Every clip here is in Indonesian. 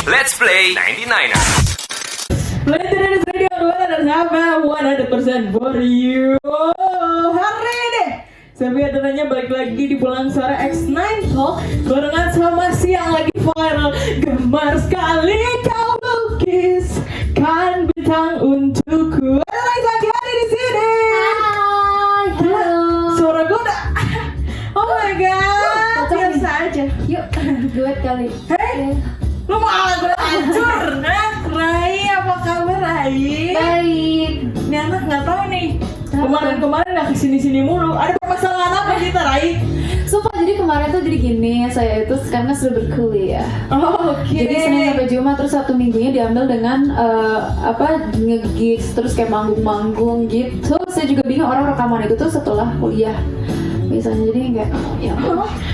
Let's play 99ers. Play Radio 100% for you. Hari ini Sebi adanya balik lagi di Pulang Suara X9 Talk barengan sama si yang lagi viral. Gemar sekali kau lukiskan bintang untukku. Ada lagi lagi ada di sini. Hai, halo. Suara gue udah. Oh my god. Biasa aja. Yuk, duet kali. Hey, lu mau gue hancur? Nah, Rai, apa kabar Rai? Baik. Ini anak nggak tahu nih. Kemarin nggak kesini mulu. Ada permasalahan apa kita, Rai? Sumpah, jadi kemarin tuh jadi gini, saya itu karena sudah berkuliah. Oh, oke. Jadi Senin sampai Jumat, terus Sabtu Minggunya diambil dengan nge-gigs, terus kayak manggung-manggung gitu. Saya juga bingung orang rekaman itu tuh setelah kuliah. Biasanya jadi kayak ya.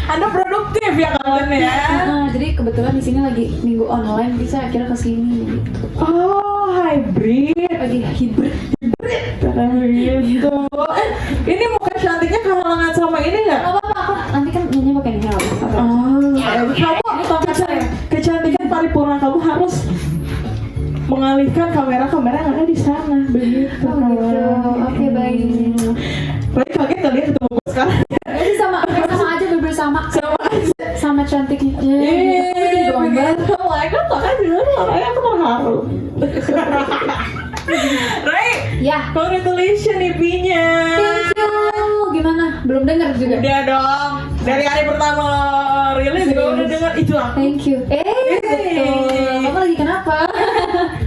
Anda produktif ya kawan ya. Nah, jadi kebetulan di sini lagi minggu online, jadi saya akhirnya kesini gitu. Oh, hybrid. Lagi hybrid. Gitu. Ini muka cantiknya kehalangan sama ini nggak? Gak apa-apa, aku nanti kan nyanyi pakai ini nggak apa-apa. Kamu kecantikan paripurna kamu harus mengalihkan kamera yang ada di sana. Begitu. Oh gitu. Oke, baik. Baik, kaget kali ya ketemu gue sekarang. Jadi sama aja, bener sama cantiknya. Jadi gombal. Oh my god, makanya dulu orangnya aku terharu. Ray, Ya. congratulations IP-nya. Thank you. Gimana? Belum dengar juga. Udah dong. Dari hari pertama rilis juga udah dengar itu aku. Thank you. Betul. Kamu lagi kenapa?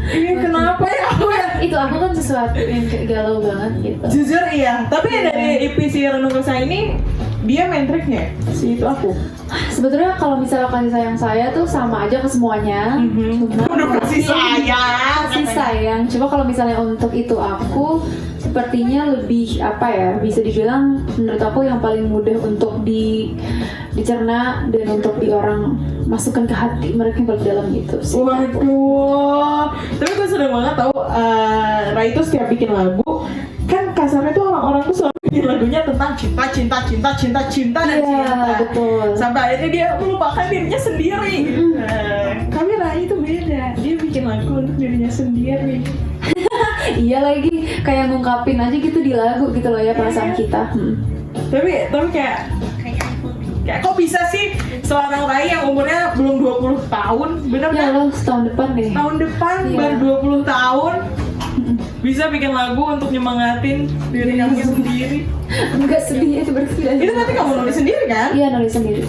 Ini kenapa ya aku ya? Itu aku kan sesuatu yang kayak galau banget gitu. Jujur iya, tapi dari EP si Renung Rasa ini dia main triknya si itu aku. Sebetulnya kalau misalnya kasih sayang saya tuh sama aja ke semuanya. Cuma Udah kasih sayang. kasih sayang. Cuma kalau misalnya untuk itu aku sepertinya lebih apa ya, bisa dibilang menurut aku yang paling mudah untuk dicerna dan untuk orang masukkan ke hati mereka yang paling dalam gitu sih. Waduh, tapi gue seneng banget tau Rai itu setiap bikin lagu kan kasarnya tuh orang-orang tuh selalu bikin lagunya tentang cinta dan Iya, cinta. betul. Sampai akhirnya dia melupakan dirinya sendiri. Tapi Rai itu beda, dia bikin lagu untuk dirinya sendiri. Iya lagi, kayak ngungkapin aja gitu di lagu gitu loh ya perasaan kita. Tapi kayak kok bisa sih seorang Rai yang umurnya belum 20 tahun, bener Ya kan? lo setahun depan deh. Tahun depan Iya. baru 20 tahun bisa bikin lagu untuk nyemangatin diri kamu sendiri. Enggak sedih itu berarti. Itu nanti kamu nulis sendiri kan? Iya, nulis sendiri.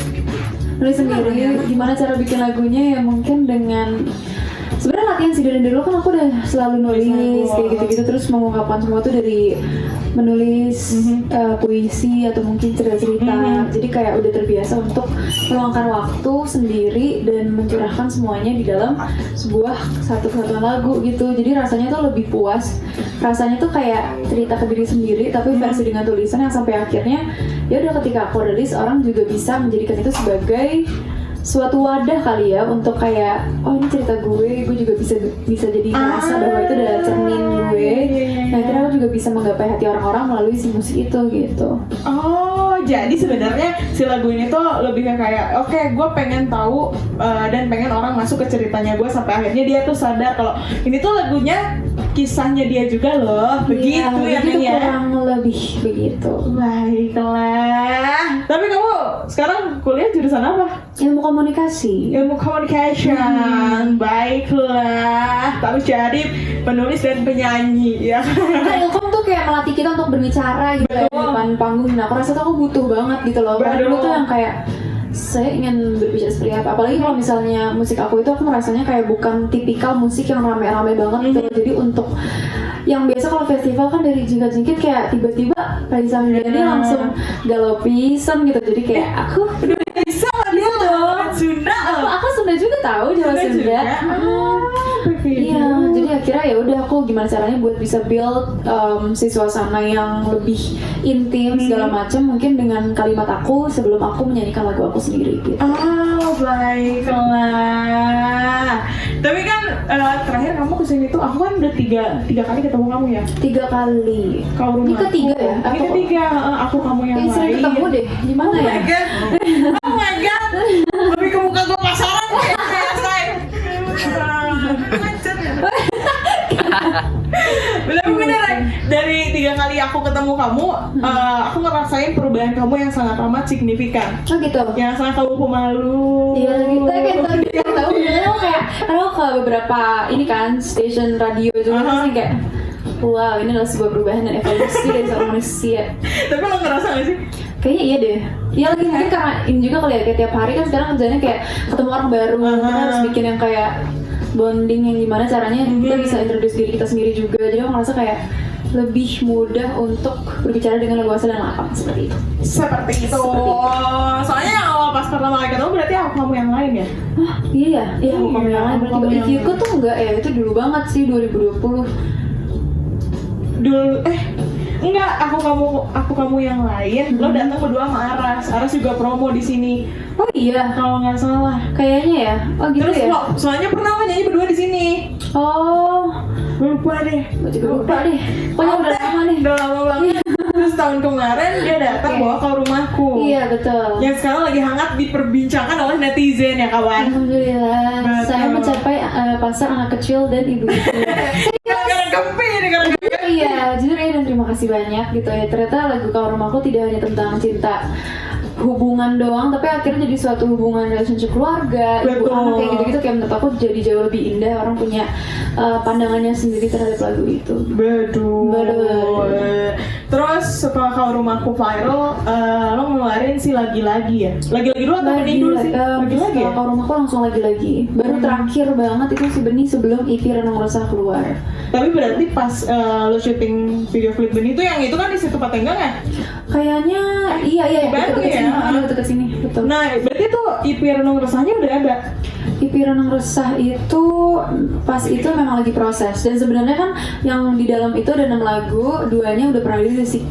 Gimana cara bikin lagunya ya mungkin dengan sebenarnya latihan sih dari dulu kan aku udah selalu nulis kayak gitu-gitu, terus mengungkapkan semua tuh dari menulis puisi atau mungkin cerita-cerita. Jadi kayak udah terbiasa untuk meluangkan waktu sendiri dan mencurahkan semuanya di dalam sebuah satu kesatuan lagu gitu. Jadi rasanya tuh lebih puas. Rasanya tuh kayak cerita ke diri sendiri tapi versi dengan tulisan yang sampai akhirnya ya udah ketika aku rilis orang juga bisa menjadikan itu sebagai suatu wadah kali ya untuk kayak oh ini cerita gue juga bisa jadi merasa bahwa itu adalah cermin gue. Nah akhirnya aku juga bisa menggapai hati orang-orang melalui si musik itu gitu. Oh, jadi sebenarnya si lagu ini tuh lebih kayak oke, gue pengen tahu dan pengen orang masuk ke ceritanya gue sampai akhirnya dia tuh sadar kalau ini tuh lagunya kisahnya dia juga loh. Begitu ya, begitu, Nen, ya. kurang lebih begitu. Baiklah. Tapi kamu sekarang kuliah jurusan apa? Ilmu komunikasi. Ilmu communication. Baiklah. Tahu jadi penulis dan penyanyi ya. Nah, ilkom tuh kayak melatih kita untuk berbicara gitu ya, di depan panggung. Nah, aku rasa tuh aku butuh banget gitu loh. Karena dulu tuh yang kayak saya ingin berbicara seperti apa. Apalagi kalau misalnya musik aku itu aku merasanya kayak bukan tipikal musik yang rame-rame banget gitu. Jadi untuk yang biasa kalau festival kan dari jingkat-jingkit kayak tiba-tiba Raisa Mediani langsung galau pisan gitu. Jadi kayak aku Bisa dia dong. Sunda. aku Sunda juga tahu, Jawa Sunda. Iya, jadi akhirnya ya udah aku gimana caranya buat bisa build si suasana yang lebih intim segala macam mungkin dengan kalimat aku sebelum aku menyanyikan lagu aku sendiri gitu. Oh, baiklah. Tapi kan terakhir kamu kesini tuh aku kan udah tiga kali ketemu kamu ya. 3 kali. Kau rumah. Ini ketiga ya? Ini ketiga. Aku kamu yang Yang sering lain. ketemu deh. Gimana Oh ya? my god. Oh my god. Lebih ke muka gue pasaran kayak say. 3 kali aku ketemu kamu, aku ngerasain perubahan kamu yang sangat amat signifikan. Oh gitu. Yang sangat kamu pemalu. Iya gitu kayak tahu sebenarnya kayak aku ke beberapa ini kan stasiun radio juga sih kayak wow ini adalah sebuah perubahan dan evolusi dari seorang manusia. Tapi lo ngerasa gak sih? Kayaknya iya deh. Ya lagi mungkin karena ini juga kali ya kayak tiap hari kan sekarang kerjanya kayak ketemu orang baru, kita harus bikin yang kayak bonding yang gimana caranya kita bisa introduce diri kita sendiri juga. Jadi aku ngerasa kayak lebih mudah untuk berbicara dengan leluasa dan lapang seperti itu. Seperti itu. Soalnya awal pas pertama kali ketemu berarti aku kamu yang lain ya? Wah iya ya, iya aku kamu yang lain. Berarti if you could tuh enggak ya, itu dulu banget sih 2020. Dulu enggak, aku kamu yang lain. Lo datang berdua sama Aras juga promo di sini. Oh iya, Kalau nggak salah. kayaknya ya. Oh gitu Terus ya. lo, soalnya pernah lo nyanyi berdua di sini. Oh, Gue lupa deh. gue juga lupa deh. Pokoknya udah lama nih. Udah lama banget. Terus tahun kemarin dia datang bawa ke rumahku. Iya betul. Yang sekarang lagi hangat diperbincangkan oleh netizen ya kawan. Alhamdulillah, Betul. saya mencapai pasar anak kecil dan ibu-ibu. Gara-gara gempi nih, gara-gara. Iya, jujur ya dan terima kasih banyak gitu ya. Ternyata lagu Kau Rumahku tidak hanya tentang cinta hubungan doang, tapi akhirnya jadi suatu hubungan relationship keluarga, ibu Betul. anak kayak gitu-gitu. Kayak menurut aku jadi jauh lebih indah, orang punya pandangannya sendiri terhadap lagu itu. Betul. Terus setelah Kau Rumahku viral, lo ngeluarin si lagi-lagi ya? Lagi-lagi dulu atau benih dulu sih? Lagi-lagi ya? Kalau rumahku langsung lagi-lagi. Baru terakhir banget itu si Benih sebelum EP Renung Resah keluar. Tapi berarti pas lo syuting video klip Benih itu yang itu kan di situ Patenggang ya? Kayaknya iya Baru deket ya? sini, deket sini, betul. Nah, berarti tuh IP Renung Resahnya udah ada? EP Renung Resah itu pas itu memang lagi proses, dan sebenarnya kan yang di dalam itu ada 6 lagu, 2-nya udah pernah rilis si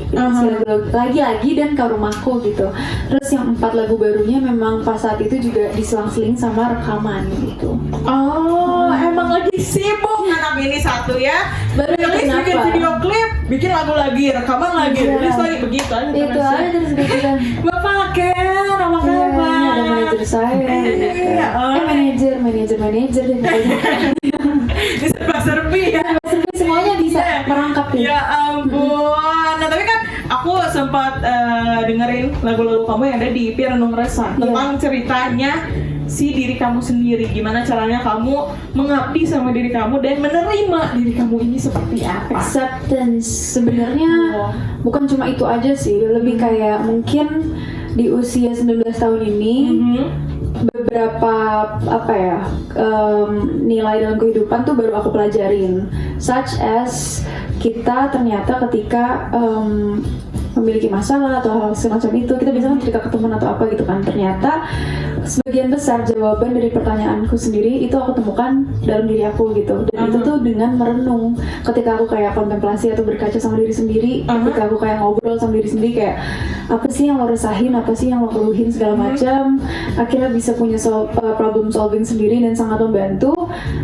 lagi-lagi dan Kau Rumahku gitu. Terus yang 4 lagu barunya memang pas saat itu juga diselang-seling sama rekaman gitu. Oh, emang lagi sibuk anak ini satu ya. Baru rilis kenapa? bikin video klip, bikin lagu lagi, rekaman lagi, Iya. rilis lagi begitu aja. Itu aja terus gitu. Bapak Ken, apa Iya, ini kabar? ada manajer saya gitu. Iya, Manajer deh pokoknya. Di serba-serbi ya. Semuanya bisa merangkap ya. Ya ampun. Nah tapi kan aku sempat dengerin lagu-lagu kamu yang ada di IP Renung Resah tentang ceritanya si diri kamu sendiri, gimana caranya kamu mengabdi sama diri kamu dan menerima diri kamu ini seperti apa. Acceptance sebenarnya bukan cuma itu aja sih, lebih kayak mungkin di usia 19 tahun ini beberapa nilai dalam kehidupan tuh baru aku pelajarin, such as kita ternyata ketika memiliki masalah atau hal semacam itu, kita bisa kan cerita ke teman atau apa gitu kan, ternyata sebagian besar jawaban dari pertanyaanku sendiri itu aku temukan dalam diri aku gitu. Dan itu tuh dengan merenung, ketika aku kayak kontemplasi atau berkaca sama diri sendiri, ketika aku kayak ngobrol sama diri sendiri kayak apa sih yang lo resahin, apa sih yang lo keluhin segala macam, akhirnya bisa punya problem solving sendiri dan sangat membantu.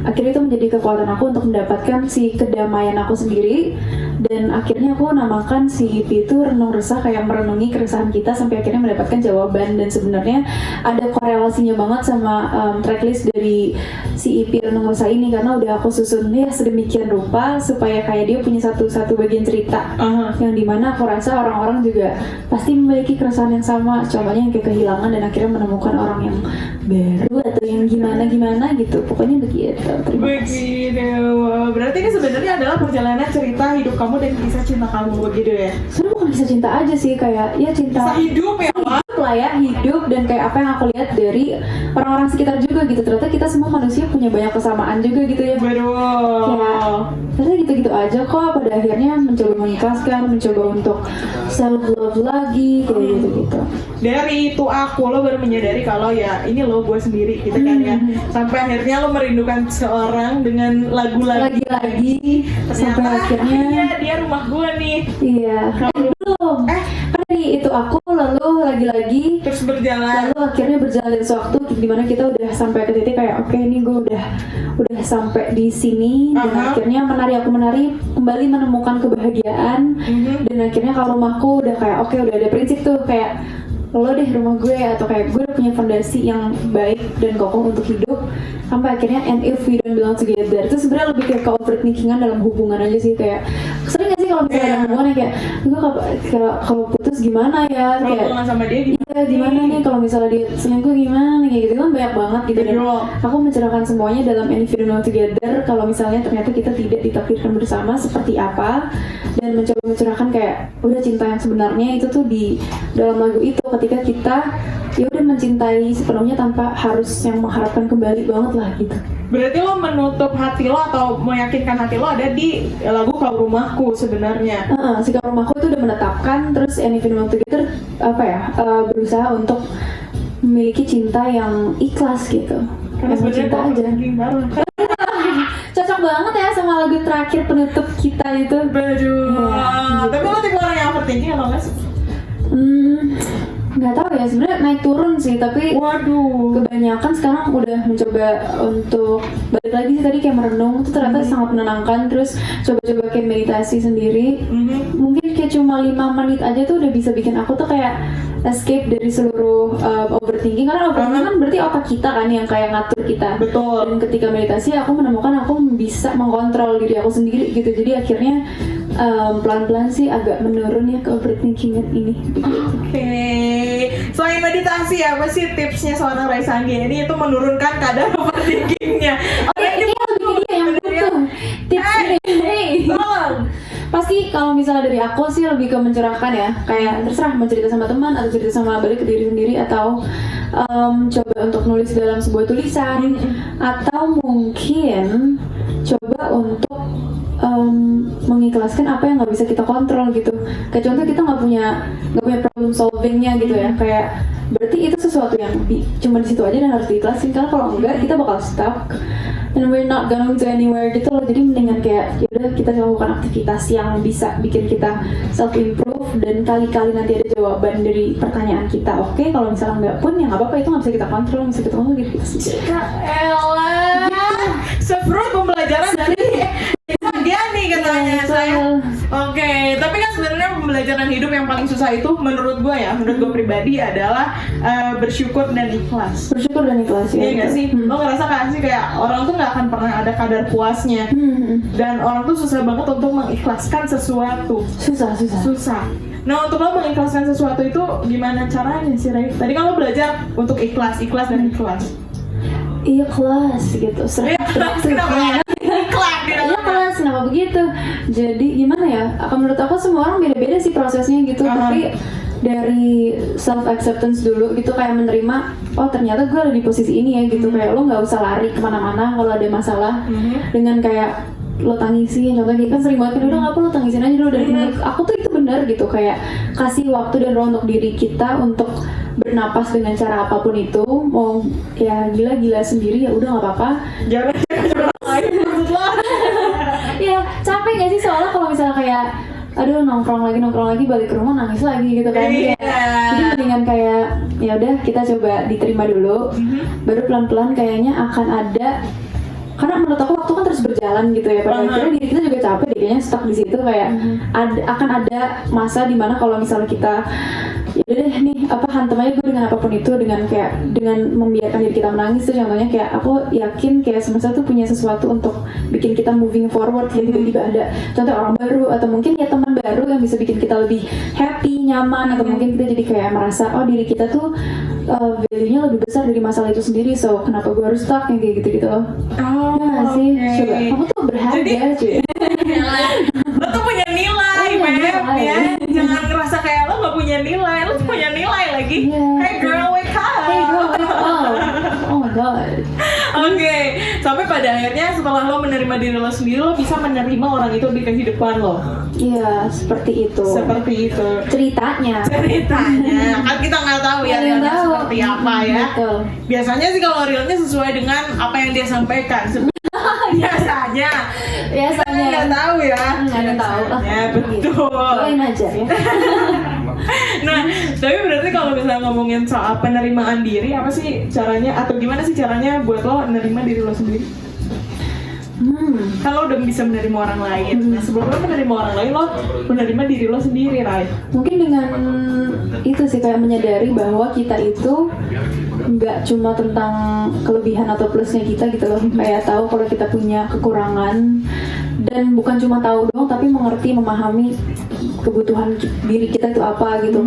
Akhirnya itu menjadi kekuatan aku untuk mendapatkan si kedamaian aku sendiri, dan akhirnya aku namakan si EP itu Renung Resah, kayak merenungi keresahan kita sampai akhirnya mendapatkan jawaban. Dan sebenarnya ada korelasinya banget sama tracklist dari si EP Renung Resah ini, karena udah aku susun ya sedemikian rupa supaya kayak dia punya satu bagian cerita yang dimana aku rasa orang-orang juga pasti memiliki keresahan yang sama, contohnya yang kayak kehilangan dan akhirnya menemukan orang yang baru atau yang gimana gitu, pokoknya begitu. Terima kasih. Begitu. Berarti ini sebenarnya adalah perjalanan cerita hidup kamu dan kisah cinta kamu begitu ya? Sebenarnya bukan kisah cinta aja sih, kayak ya cinta Kisah hidup ya, Pak? lah ya, hidup, dan kayak apa yang aku lihat dari orang-orang sekitar juga gitu. Ternyata kita semua manusia punya banyak kesamaan juga gitu ya. Betul. Ya, ternyata gitu-gitu aja kok. Pada akhirnya mencoba mengikhlaskan, mencoba untuk self love lagi kayak gitu-gitu. Dari itu lo baru menyadari kalau ya ini lo gue sendiri gitu kan ya. Sampai akhirnya lo merindukan seorang dengan lagu-lagu Lagi-lagi sampai ternyata akhirnya iya dia rumah gue nih. iya. Belum. Kan dari itu aku lalu lagi-lagi Terus berjalan. lalu akhirnya berjalan dari sewaktu dimana kita udah sampai ke titik kayak oke, ini gue udah sampai di sini, dan akhirnya aku menari kembali menemukan kebahagiaan. Dan akhirnya kalau rumahku udah kayak oke, udah ada prinsip tuh kayak lo deh rumah gue, atau kayak gue udah punya fondasi yang baik dan kokoh untuk hidup. Sampai akhirnya and if we don't belong together, itu sebenarnya lebih kayak ke overthinkingan dalam hubungan aja sih, kayak sering gak sih kalau misalnya ada hubungan yang kayak gue kalau putus gimana ya, Kalau kayak hubungan sama dia iya gimana nih kalau misalnya dia selingkuh gimana nih, kayak gitu kan banyak banget gitu. Dan aku mencerahkan semuanya dalam And If You Don't Know Together kalau misalnya ternyata kita tidak ditakdirkan bersama seperti apa, dan mencoba mencerahkan kayak udah cinta yang sebenarnya itu tuh di dalam lagu itu ketika kita ya udah mencintai sepenuhnya tanpa harus yang mengharapkan kembali banget lah gitu. Berarti lo menutup hati lo atau meyakinkan hati lo ada di lagu Kau Rumahku sebenarnya. Si Kau Rumahku itu udah menetapkan, terus And If You Don't Know Together berusaha untuk memiliki cinta yang ikhlas gitu. Karena Yang sebenarnya cinta gue aja. thinking banget. Cocok banget ya sama lagu terakhir penutup kita itu. Tapi lo tipe orang yang overthinking atau enggak sih? Nggak tahu ya, sebenarnya naik turun sih, tapi Waduh. kebanyakan sekarang udah mencoba untuk balik lagi sih, tadi kayak merenung itu ternyata sangat menenangkan, terus coba-coba kayak meditasi sendiri. Mungkin kayak cuma 5 menit aja tuh udah bisa bikin aku tuh kayak escape dari seluruh overthinking, karena overthinking kan berarti otak kita kan yang kayak ngatur kita. Betul. Dan ketika meditasi aku menemukan aku bisa mengontrol diri aku sendiri gitu, jadi akhirnya pelan-pelan sih agak menurun ya ke overthinkingan ini. Oke. Selain meditasi apa sih tipsnya seorang Raisa Anggiani itu menurunkan kadar overthinkingnya? Ini lebih dia yang butuh tips ini. Tolong. Pasti kalau misalnya dari aku sih lebih ke mencerahkan ya, kayak terserah mau cerita sama teman atau cerita sama balik ke diri sendiri, atau coba untuk nulis dalam sebuah tulisan, atau mungkin coba untuk mengikhlaskan apa yang nggak bisa kita kontrol gitu. Kayak contoh kita nggak punya problem solvingnya gitu ya, kayak berarti itu sesuatu yang cuma di situ aja dan harus diikhlasin, karena kalau enggak kita bakal stuck and we're not going to anywhere gitu loh. Jadi mendingan kayak yaudah kita melakukan aktivitas yang bisa bikin kita self improve, dan kali-kali nanti ada jawaban dari pertanyaan kita. Oke, kalau misalnya enggak pun ya nggak apa-apa, itu nggak bisa kita kontrol, bisa kita kontrol gitu. Elah. Sefruit pembelajaran dari dia nih katanya saya. Oke, tapi kan sebenarnya pembelajaran hidup yang paling susah itu menurut gue pribadi adalah bersyukur dan ikhlas. Bersyukur dan ikhlas ya. Iya nggak sih? Lo ngerasa kan sih kayak orang tuh nggak akan pernah ada kadar puasnya, dan orang tuh susah banget untuk mengikhlaskan sesuatu. Susah. Nah, untuk lo mengikhlaskan sesuatu itu gimana caranya sih, Ray? Tadi kan lo belajar untuk ikhlas dan ikhlas. Ikhlas gitu. Ikhlas, kenapa begitu? Jadi gimana ya? Menurut aku semua orang beda-beda sih prosesnya gitu. Tapi dari self acceptance dulu gitu, kayak menerima oh ternyata gue ada di posisi ini ya gitu. Kayak lo nggak usah lari kemana-mana kalau ada masalah dengan kayak lo tangisin. Contohnya kan sering banget kan, udah nggak perlu tangisin aja dulu. Dan aku tuh itu benar gitu, kayak kasih waktu dan ruang untuk diri kita untuk bernapas dengan cara apapun itu. Mau ya gila-gila sendiri ya udah nggak apa-apa. Jangan Ya capek gak sih, soalnya kalau misalnya kayak aduh nongkrong lagi balik ke rumah nangis lagi gitu kan. Jadi mendingan kayak ya udah kita coba diterima dulu, baru pelan-pelan kayaknya akan ada, karena menurut aku waktu kan terus berjalan gitu ya, pada akhirnya diri kita juga capek deh kayaknya stuck di situ. Kayak akan ada masa dimana kalau misalnya kita ya udah deh nih hantem aja gue dengan apapun itu, dengan membiarkan diri kita menangis tuh. Contohnya kayak aku yakin kayak semesta tuh punya sesuatu untuk bikin kita moving forward, kayak tiba-tiba ada contoh orang baru atau mungkin ya teman baru yang bisa bikin kita lebih happy, nyaman, atau mungkin kita jadi kayak merasa oh diri kita tuh value-nya lebih besar dari masalah itu sendiri, so kenapa gue harus stuck yang kayak gitu-gitu loh. Sih coba kamu tuh berharga cuy. Lo tuh punya nilai, Beb ya. Jangan ngerasa kayak lo gak punya nilai, lo tuh punya nilai lagi. Hey girl, wake up. Oh my god. Oke, sampai pada akhirnya setelah lo menerima diri lo sendiri, lo bisa menerima orang itu di kehidupan lo. Iya, seperti itu. Ceritanya kan kita nggak tahu ya realnya seperti apa ya. Betul. Biasanya sih kalau realnya sesuai dengan apa yang dia sampaikan. Biasanya nggak tahu ya. Nggak tahu. Ya betul. Doain aja ya. Nah, tapi berarti kalau misalnya ngomongin soal penerimaan diri, apa sih caranya atau gimana sih caranya buat lo menerima diri lo sendiri? Kan lo udah bisa menerima orang lain. Nah, sebelum lo menerima orang lain, lo menerima diri lo sendiri, Rai. Mungkin dengan itu sih kayak menyadari bahwa kita itu nggak cuma tentang kelebihan atau plusnya kita gitu loh. Kayak tahu kalau kita punya kekurangan, dan bukan cuma tahu doang tapi mengerti, memahami kebutuhan diri kita itu apa gitu.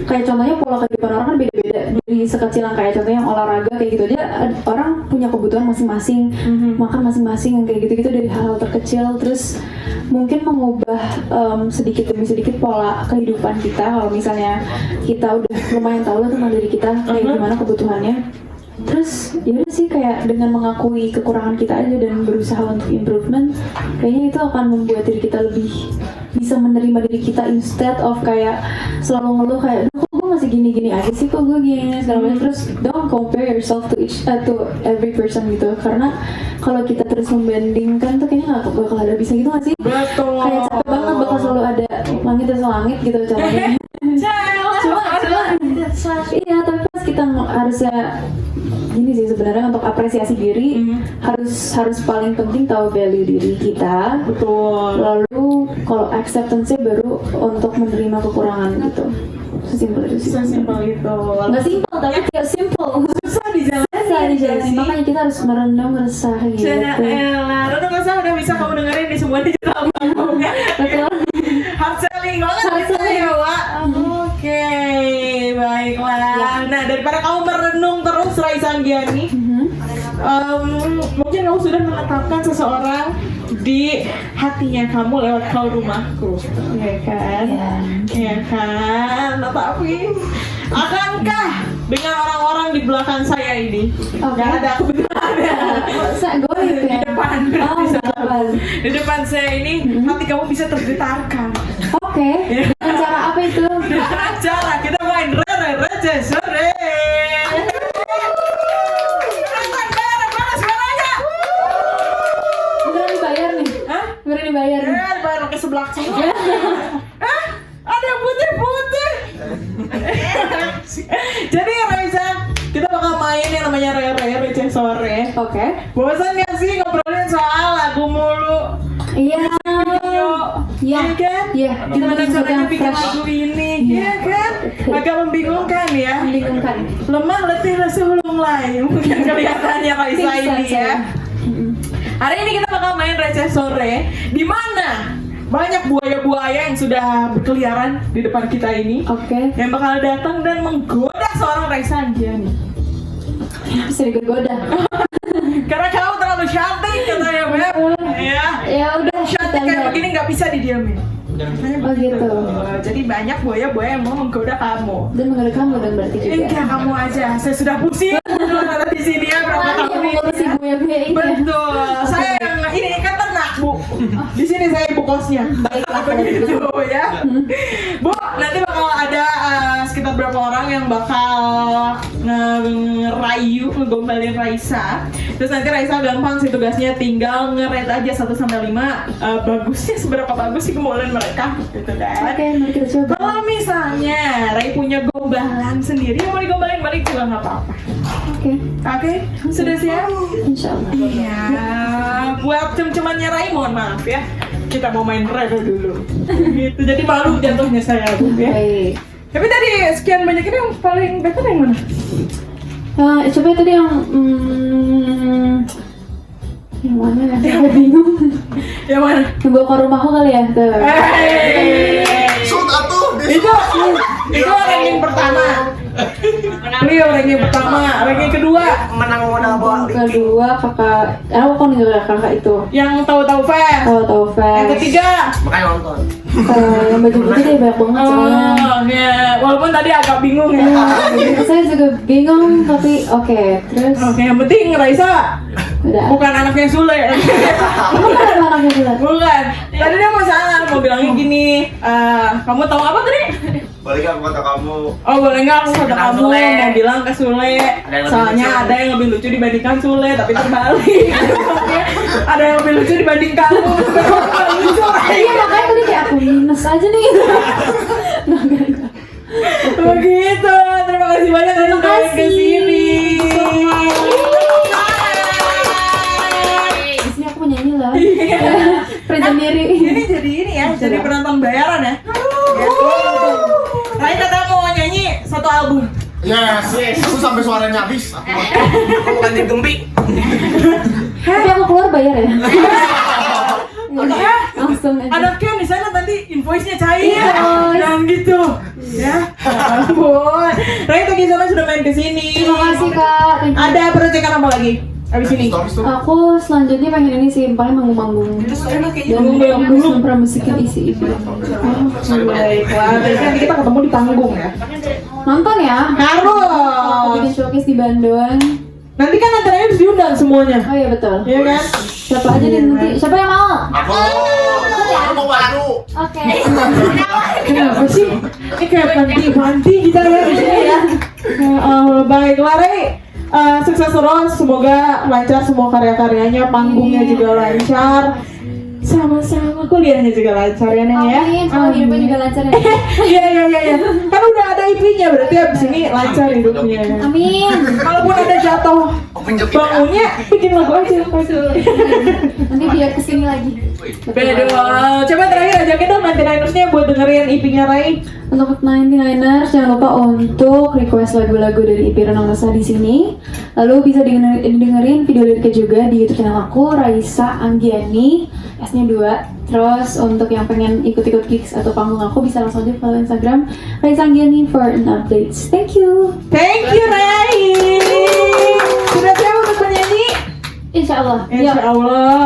Kayak contohnya pola kehidupan orang kan beda-beda, dari sekecil yang kayak contohnya yang olahraga kayak gitu aja, orang punya kebutuhan masing-masing, makan masing-masing yang kayak gitu-gitu dari hal-hal terkecil. Terus mungkin mengubah sedikit demi sedikit pola kehidupan kita. Kalau misalnya kita udah lumayan tahu lah tentang diri kita kayak gimana kebutuhannya, terus ya udah sih kayak dengan mengakui kekurangan kita aja dan berusaha untuk improvement, kayaknya itu akan membuat diri kita lebih bisa menerima diri kita, instead of kayak selalu ngeluh kayak kok gue masih gini-gini aja sih, kok gue gini segala macam. Terus don't compare yourself to every person gitu, karena kalau kita terus membandingkan tuh kayaknya nggak bakal ada bisa gitu nggak sih? Betul. Kayak capek banget, bakal selalu ada langit dan langit gitu caranya. Iya, tapi pas kita harusnya gini sih sebenarnya, untuk apresiasi diri harus paling penting tahu value diri kita. Betul. Lalu kalau acceptance-nya baru untuk menerima kekurangan gitu. Sesimpel itu sih. Sesimpel itu. Nggak simpel tapi kayak simple. Susah dijelasin. Makanya kita harus merenung, meresah gitu. Elah, udah nggak usah, udah bisa kamu dengerin di semua di dalam albumnya. Hard selling banget gitu ya, Wak. Oke, baiklah. Nah, daripada kamu merenung terus, Raisa Anggiani, mungkin kamu sudah menetapkan seseorang di hatinya kamu lewat Kau Rumahku, ya kan? Ya kan? Tetapi akankah dengan orang-orang di belakang saya ini, yang ada kebenarannya di depan, di depan saya ini, hati kamu bisa tergetarkan? Oke. Dengan cara apa itu? Dengan cara kita main receh sore. Beneran dibayar nih? Hah? Beneran dibayar nih? Bayar pakai sebelah semua. Ada yang putih-putih. Jadi Raisa, kita bakal main yang namanya receh sore. Oke. Bosan gak sih ngobrolin soal lagu mulu? Iya. Iya kan? Iya. Gimana caranya bikin lagu ini? Iya kan? Agak membingungkan ya. Membingungkan. Lemah letih lesu hulung layu. Mungkin kelihatannya Raisa ini ya. Hari ini kita bakal main receh sore, di mana banyak buaya-buaya yang sudah berkeliaran di depan kita ini. Oke. Yang bakal datang dan menggoda seorang Raisa Anggiani. Bisa digoda. Karena kamu terlalu cantik katanya, Beb. Ya. Ya udah. Cantik kayak begini nggak bisa didiamin. Oh gitu. Jadi banyak buaya-buaya yang mau menggoda kamu. Dan mengoda kamu dan berarti juga. Enggak, kamu aja. Saya sudah pusing ada di sini ya berapa Yang tahun ini. mengurusi buaya-buaya ini. Betul. Saya yang ini kan ternak, Bu. Di sini saya ibu kosnya. Baiklah. Begitu ya. Bu, nanti bakal ada sekitar berapa orang yang bakal ngerayu, ngegombalin Raisa. Terus nanti Raisa gampang sih tugasnya, tinggal nge-rate aja 1 sampai 5 bagusnya seberapa bagus sih gombalan mereka gitu kan. Oke, mari kita coba. Kalau misalnya Rai punya gombalan sendiri yang mau digombalin balik juga nggak apa-apa. Oke, sudah siap? Insya Allah. Iya, buat cem-cemannya Rai mohon maaf ya. Kita mau main reve dulu. Gitu, jadi malu jatuhnya saya, Bu ya. Baik. Tapi tadi sekian banyak ini yang paling better yang mana? Coba tadi yang mana ya? Saya bingung. Yang mana? Yang bawa ke rumahku kali ya? Tuh. Shoot atuh. Itu ranking pertama. Beliau ranking pertama, ranking kedua Menang modal bola. Kedua kakak, aku kan juga kakak itu. yang tahu-tahu fans. Tahu fans. Yang ketiga Makanya nonton. Yang baju putih deh banyak banget soalnya. ya, walaupun tadi agak bingung ya. Saya juga bingung tapi oke. Terus Oke, yang penting Raisa udah. bukan anaknya Sule. Kamu kan anaknya juga. Bukan. Tadi dia mau salah, mau bilangnya gini. Kamu tahu apa tadi? Balik ke kota kamu. Oh boleh nggak aku kata Kenal kamu Sule. mau bilang ke Sule. yang lebih Soalnya lucu. ada yang lebih lucu dibandingkan Sule, tapi terbalik. Ada yang lebih lucu dibanding kamu. Lucu. Iya makanya tadi kayak aku minus aja nih. Begitu. Terima kasih banyak udah Terima join ke kasih. sini. Di sini aku nyanyi lah. Iya. Print sendiri. Ini jadi ini ya, jadi penonton bayaran ya. Gitu. Rai katanya mau nyanyi satu album. Yes. Aku sampai suaranya habis. Kamu ganti gempi. Tapi aku keluar bayar ya. Ya, langsung aja. Anaknya di sana nanti invoice-nya cair. Iya. Jangan gitu. Ya. Ampun. Ray, thank you so much sudah main ke sini. Terima kasih kak. Thank you. Ada proyekan apa lagi? Abis ini. Aku selanjutnya pengen ini sih, paling manggung-manggung. Dan aku belum pernah musikin isi itu. Baiklah, berarti nanti kita ketemu di panggung ya. Nonton ya. Aku Harus. bikin showcase di Bandung. Nanti kan nanti harus diundang semuanya. Oh iya betul. Iya kan? Siapa aja nih nanti? Siapa yang mau? Aku mau baru. Oke. Kenapa sih? Ini kayak panti kita ya di sini ya. Baiklah, Ray. Sukses terus, semoga lancar semua karya-karyanya, panggungnya juga lancar. Sama-sama kuliahnya juga lancar ya Neng ya. Amin. Semoga hidupnya juga lancar ya. Iya. Kan udah ada IP-nya, berarti abis ini lancar hidupnya. Amin. Kalaupun ada jatuh bangunnya, bikin lagu aja. Nanti biar kesini lagi. Bedo. Coba terakhir ajakin dong 99ers-nya buat dengerin IP-nya Ray. Untuk 99ers jangan lupa untuk request lagu-lagu dari IP Renang Rasa di sini. Lalu bisa dengerin video liriknya juga di YouTube channel aku Raisa Anggiani S-nya 2. Terus untuk yang pengen ikut-ikut gigs atau panggung aku bisa langsung aja follow Instagram Raisa Anggiani for an updates. Thank you. Thank you Ray. Sudah siap untuk penyanyi? Insya Allah. Insya Allah.